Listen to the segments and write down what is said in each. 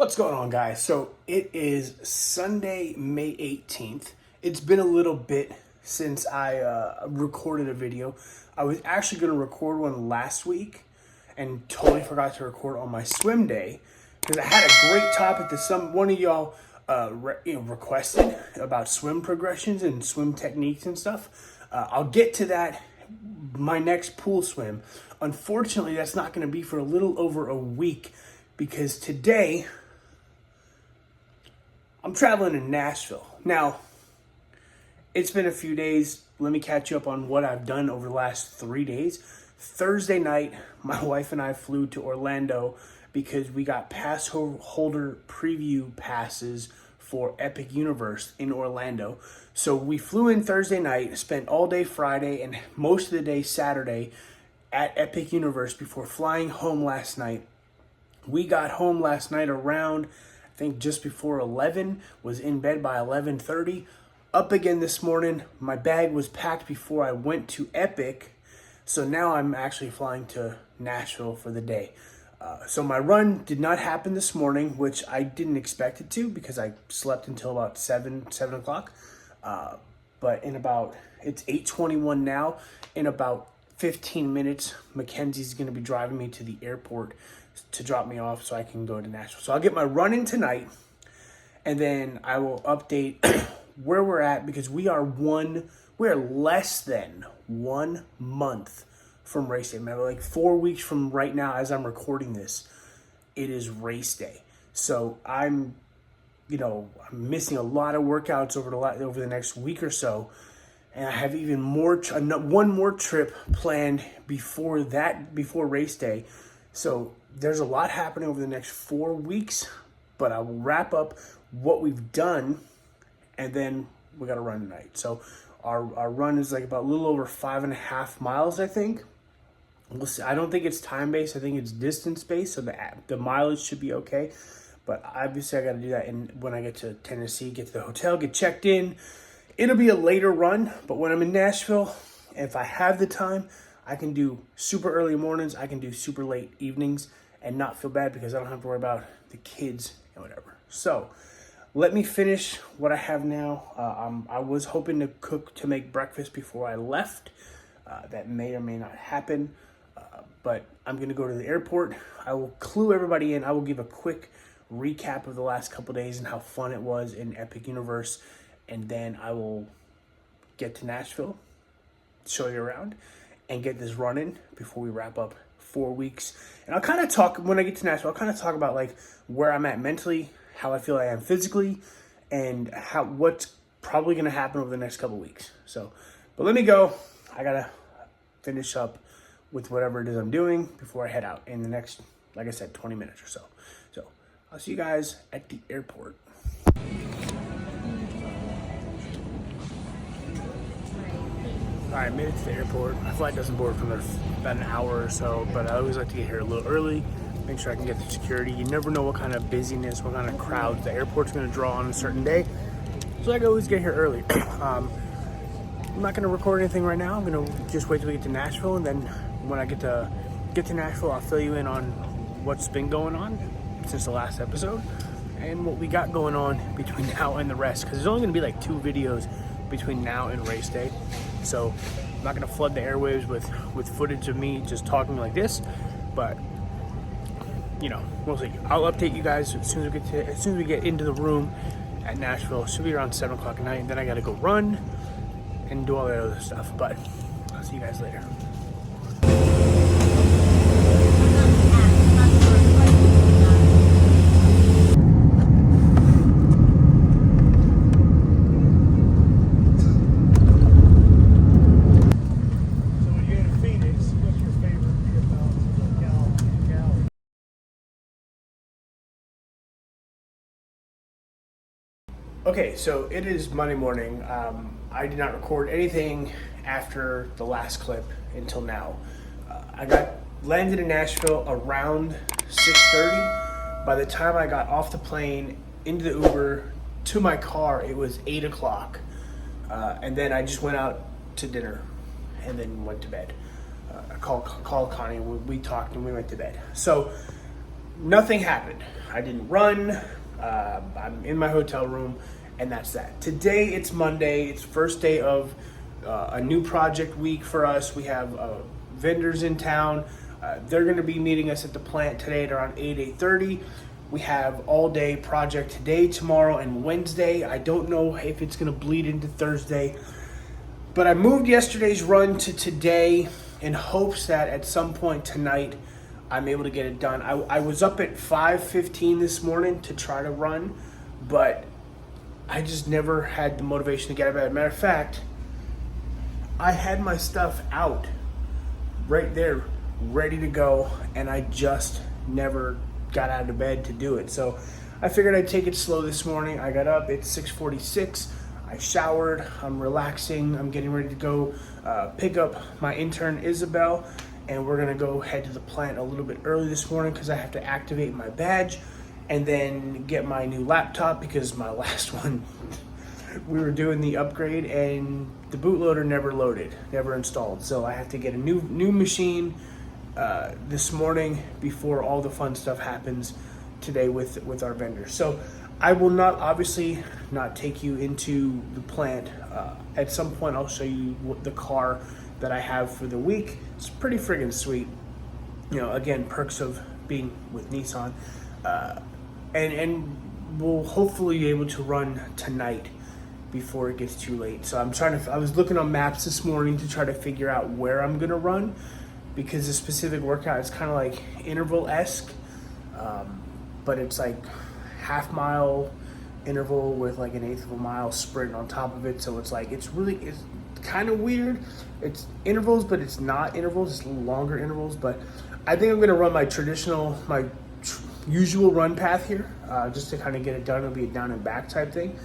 What's going on, guys? So it is Sunday, May 18th. It's been a little bit since I recorded a video. I was actually going to record one last week and totally forgot to record on my swim day because I had a great topic that one of y'all requested about swim progressions and swim techniques and stuff. I'll get to that my next pool swim. Unfortunately, that's not going to be for a little over a week because today I'm traveling to Nashville. Now, it's been a few days. Let me catch you up on what I've done over the last 3 days. Thursday night, my wife and I flew to Orlando because we got pass holder preview passes for Epic Universe in Orlando. So we flew in Thursday night, spent all day Friday and most of the day Saturday at Epic Universe before flying home last night. We got home last night around, I think just before 11, was in bed by 11:30. Up again this morning. My bag was packed before I went to Epic. So now I'm actually flying to Nashville for the day. So my run did not happen this morning, which I didn't expect it to because I slept until about 7 o'clock. But it's 8:21 now. In about 15 minutes, Mackenzie's going to be driving me to the airport to drop me off so I can go to Nashville. So I'll get my run in tonight, and then I will update where we're at because we're less than 1 month from race day. Maybe like 4 weeks from right now as I'm recording this, it is race day. So I'm missing a lot of workouts over the next week or so. And I have even one more trip planned before race day. So there's a lot happening over the next 4 weeks, but I will wrap up what we've done, and then we got to run tonight. So our run is like about a little over 5.5 miles, I think. We'll see. I don't think it's time-based. I think it's distance-based, so the mileage should be okay. But obviously I got to do that when I get to Tennessee, get to the hotel, get checked in. It'll be a later run, but when I'm in Nashville, if I have the time, I can do super early mornings, I can do super late evenings and not feel bad because I don't have to worry about the kids and whatever. So let me finish what I have now. I was hoping to make breakfast before I left. That may or may not happen, but I'm going to go to the airport. I will clue everybody in. I will give a quick recap of the last couple days and how fun it was in Epic Universe. And then I will get to Nashville, show you around, and get this running before we wrap up 4 weeks. And I'll kind of talk, when I get to Nashville, I'll kind of talk about like where I'm at mentally, how I feel I am physically, and what's probably going to happen over the next couple weeks. So, but let me go. I got to finish up with whatever it is I'm doing before I head out in the next, like I said, 20 minutes or so. So I'll see you guys at the airport. All right, made it to the airport. My flight doesn't board for about an hour or so, but I always like to get here a little early, make sure I can get the security. You never know what kind of busyness, what kind of crowds the airport's gonna draw on a certain day. So I can always get here early. I'm not gonna record anything right now. I'm gonna just wait till we get to Nashville, and then when I get to Nashville, I'll fill you in on what's been going on since the last episode and what we got going on between now and the rest, because there's only gonna be like 2 videos between now and race day. So I'm not gonna flood the airwaves with footage of me just talking like this, but we'll see. I'll update you guys as soon as we get into the room at Nashville. It should be around 7 o'clock at night, and then I gotta go run and do all that other stuff. But I'll see you guys later. Okay, so it is Monday morning. I did not record anything after the last clip until now. I landed in Nashville around 6:30. By the time I got off the plane, into the Uber, to my car, it was 8 o'clock. And then I just went out to dinner and then went to bed. I called Connie, we talked and we went to bed. So nothing happened. I didn't run. I'm in my hotel room, and that's that. Today, it's Monday. It's first day of a new project week for us. We have vendors in town. They're going to be meeting us at the plant today at around 8:30. We have all day project today, tomorrow, and Wednesday. I don't know if it's going to bleed into Thursday, but I moved yesterday's run to today in hopes that at some point tonight I'm able to get it done. I was up at 5:15 this morning to try to run, but I just never had the motivation to get out of bed. Matter of fact, I had my stuff out right there, ready to go, and I just never got out of bed to do it. So I figured I'd take it slow this morning. I got up, it's 6:46. I showered, I'm relaxing, I'm getting ready to go pick up my intern Isabel, and we're gonna go head to the plant a little bit early this morning because I have to activate my badge and then get my new laptop because my last one, we were doing the upgrade and the bootloader never loaded, never installed. So I have to get a new machine this morning before all the fun stuff happens today with our vendors. So I will obviously not take you into the plant. At some point I'll show you the car that I have for the week. It's pretty friggin' sweet. You know, again, perks of being with Nissan. And we'll hopefully be able to run tonight before it gets too late. So I was looking on maps this morning to try to figure out where I'm gonna run, because the specific workout is kind of like interval-esque, but it's like half-mile interval with like an eighth of a mile sprint on top of it. So it's kind of weird. It's intervals, but it's not intervals. It's longer intervals. But I think I'm gonna run my usual run path here, just to kind of get it done. It'll be a down and back type thing.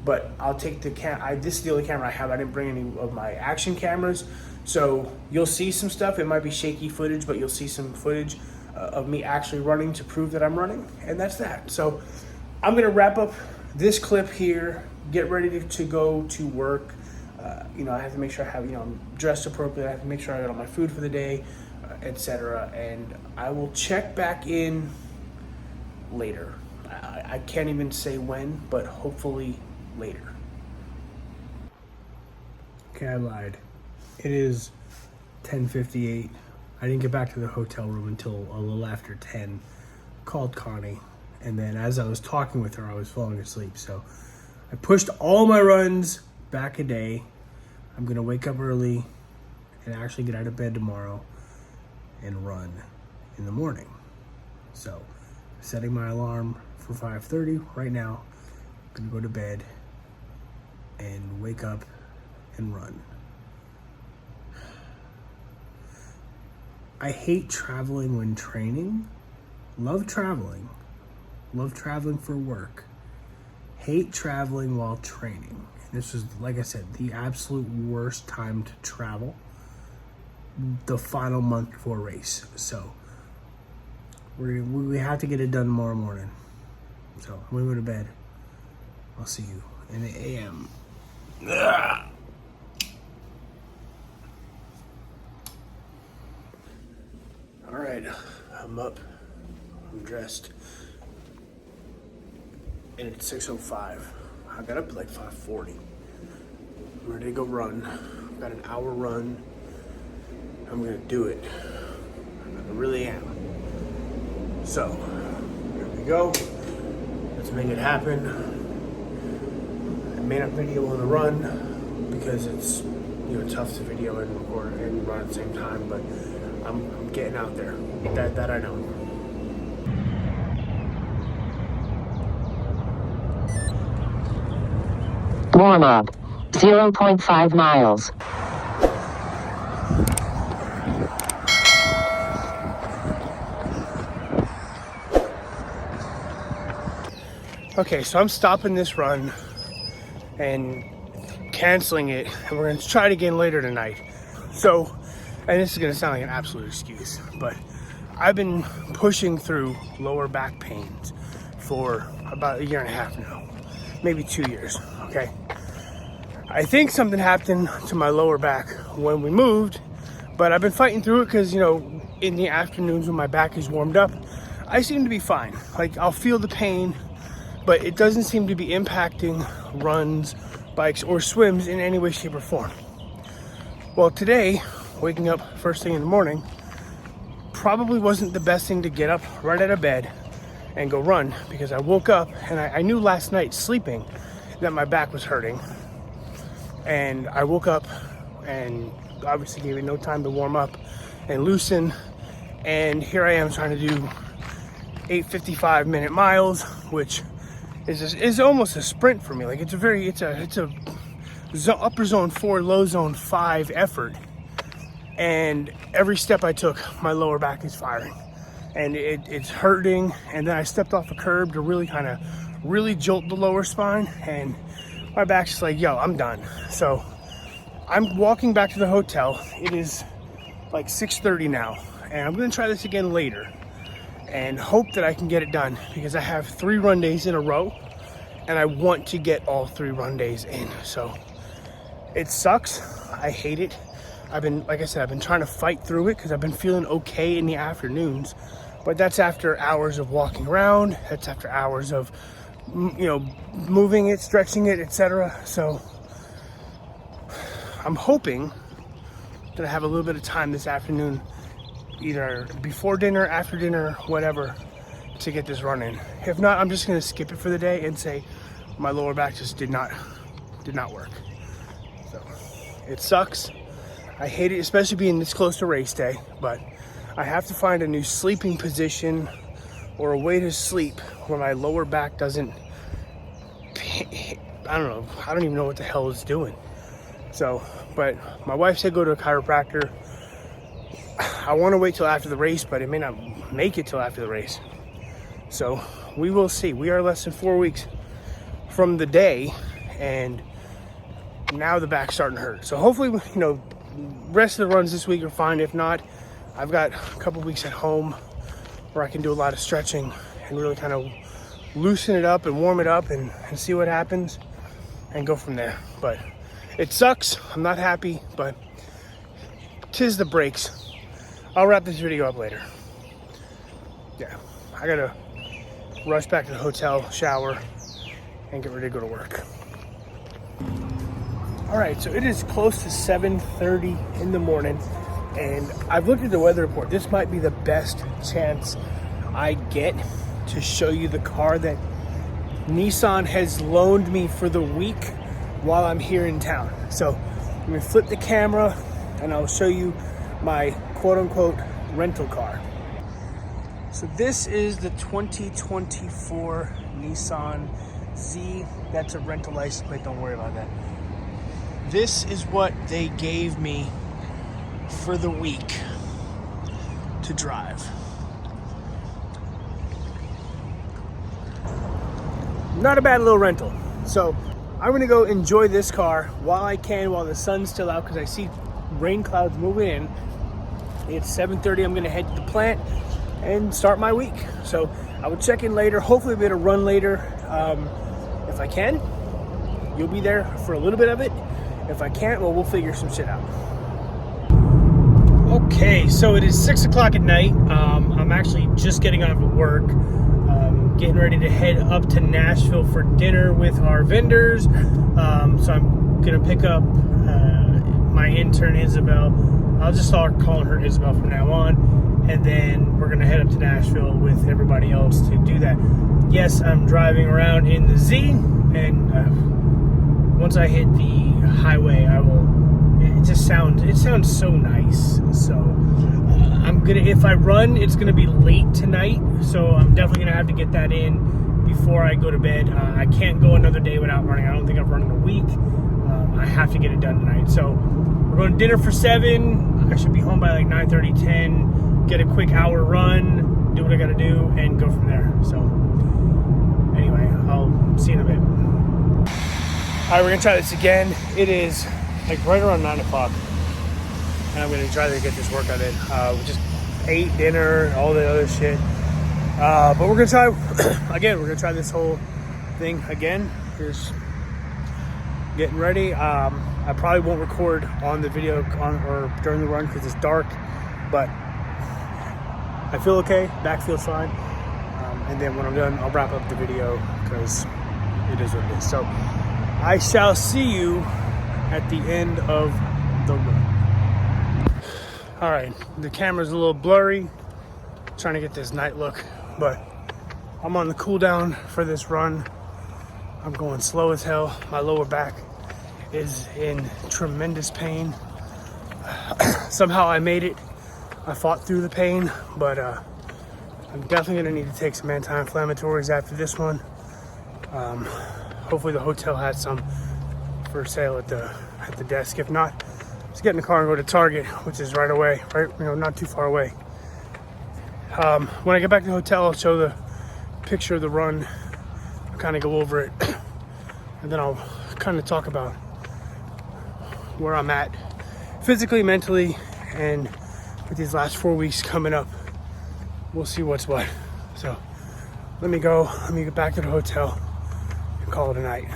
But I'll take this is the only camera I have. I didn't bring any of my action cameras. So you'll see some stuff. It might be shaky footage, but you'll see some footage of me actually running to prove that I'm running. And that's that. So I'm going to wrap up this clip here, get ready to go to work. I have to make sure I'm dressed appropriately. I have to make sure I got all my food for the day, etc. And I will check back in later. I can't even say when, but hopefully later. Okay, I lied. It is 10:58. I didn't get back to the hotel room until a little after 10. Called Connie, and then as I was talking with her, I was falling asleep. So I pushed all my runs back a day. I'm gonna wake up early and actually get out of bed tomorrow and run in the morning. So setting my alarm for 5:30 right now. I'm gonna go to bed and wake up and run. I hate traveling when training. Love traveling for work. Hate traveling while training. This is, like I said, the absolute worst time to travel. The final month before race. So we have to get it done tomorrow morning. So I'm gonna go to bed. I'll see you in the AM. Ugh. All right, I'm up, I'm dressed, and it's 6:05. I got up at like 5:40. I'm ready to go run. I've got an hour run. I'm gonna do it. I really am. So, here we go. Let's make it happen. I may not video on the run because it's tough to video and record and run at the same time, but I'm getting out there. That I know. Warm up. 0.5 miles. Okay, so I'm stopping this run and canceling it, and we're gonna try it again later tonight. So, and this is gonna sound like an absolute excuse, but I've been pushing through lower back pains for about 1.5 years now, maybe 2 years, okay? I think something happened to my lower back when we moved, but I've been fighting through it because, in the afternoons when my back is warmed up, I seem to be fine. Like, I'll feel the pain, but it doesn't seem to be impacting runs, bikes, or swims in any way, shape, or form. Well, today, waking up first thing in the morning probably wasn't the best thing to get up right out of bed and go run, because I woke up and I knew last night sleeping that my back was hurting. And I woke up and obviously gave it no time to warm up and loosen. And here I am trying to do 8:55-minute miles, which is almost a sprint for me. Like, it's a upper zone 4, low zone 5 effort. And every step I took, my lower back is firing. And it's hurting. And then I stepped off a curb to really jolt the lower spine. And my back's just like, yo, I'm done. So I'm walking back to the hotel. It is like 6:30 now. And I'm going to try this again later. And hope that I can get it done. Because I have 3 run days in a row. And I want to get all 3 run days in. So it sucks. I hate it. Like I said, I've been trying to fight through it because I've been feeling okay in the afternoons. But that's after hours of walking around. That's after hours of, moving it, stretching it, etc. So I'm hoping that I have a little bit of time this afternoon, either before dinner, after dinner, whatever, to get this run in. If not, I'm just going to skip it for the day and say my lower back just did not work. So it sucks. I hate it, especially being this close to race day, but I have to find a new sleeping position or a way to sleep where my lower back doesn't, I don't even know what the hell it's doing. So, but my wife said go to a chiropractor. I want to wait till after the race, but it may not make it till after the race. So we will see. We are less than 4 weeks from the day, and now the back's starting to hurt. So hopefully, rest of the runs this week are fine. If not, I've got a couple weeks at home where I can do a lot of stretching and really kind of loosen it up and warm it up and see what happens and go from there. But it sucks. I'm not happy, but 'tis the breaks. I'll wrap this video up later. Yeah, I gotta rush back to the hotel, shower, and get ready to go to work. All right, so it is close to 7:30 in the morning, and I've looked at the weather report. This might be the best chance I get to show you the car that Nissan has loaned me for the week while I'm here in town. So let me flip the camera and I'll show you my quote-unquote rental car. So this is the 2024 Nissan Z. That's a rental license plate, don't worry about that. This is what they gave me for the week to drive. Not a bad little rental. So I'm gonna go enjoy this car while I can, while the sun's still out, because I see rain clouds moving in. It's 7:30, I'm gonna head to the plant and start my week. So I will check in later, hopefully a bit of run later. If I can, you'll be there for a little bit of it. If I can't, well, we'll figure some shit out. Okay, so it is 6 o'clock at night. I'm actually just getting off of work, getting ready to head up to Nashville for dinner with our vendors. So I'm gonna pick up my intern Isabel. I'll just start calling her Isabel from now on, and then we're gonna head up to Nashville with everybody else to do that. Yes, I'm driving around in the Z, and once I hit the highway, it sounds so nice. So if I run, it's gonna be late tonight, so I'm definitely gonna have to get that in before I go to bed. I can't go another day without running. I don't think I've run in a week. I have to get it done tonight. So we're going to dinner for 7. I should be home by like 9:30, 10. Get a quick hour run, do what I gotta do, and go from there. So anyway, I'll see you in a bit. All right, we're gonna try this again. It is like right around 9 o'clock, and I'm gonna try to get this workout in. We just ate dinner, all the other shit. But we're gonna try again. We're gonna try this whole thing again. Here's getting ready. I probably won't record on the video or during the run because it's dark, but I feel okay. Back feels fine. and then when I'm done, I'll wrap up the video because it is what it is. So I shall see you at the end of the run. All right, the camera's a little blurry, trying to get this night look, but I'm on the cool down for this run. I'm going slow as hell. My lower back is in tremendous pain. Somehow I made it. I fought through the pain, but I'm definitely gonna need to take some anti-inflammatories after this one. Hopefully the hotel has some for sale at the desk. If not, just get in the car and go to Target, which is right away, right, not too far away. When I get back to the hotel, I'll show the picture of the run. I'll kind of go over it, and then I'll kind of talk about where I'm at physically, mentally, and with these last 4 weeks coming up. We'll see what's what. So let me get back to the hotel and call it a night.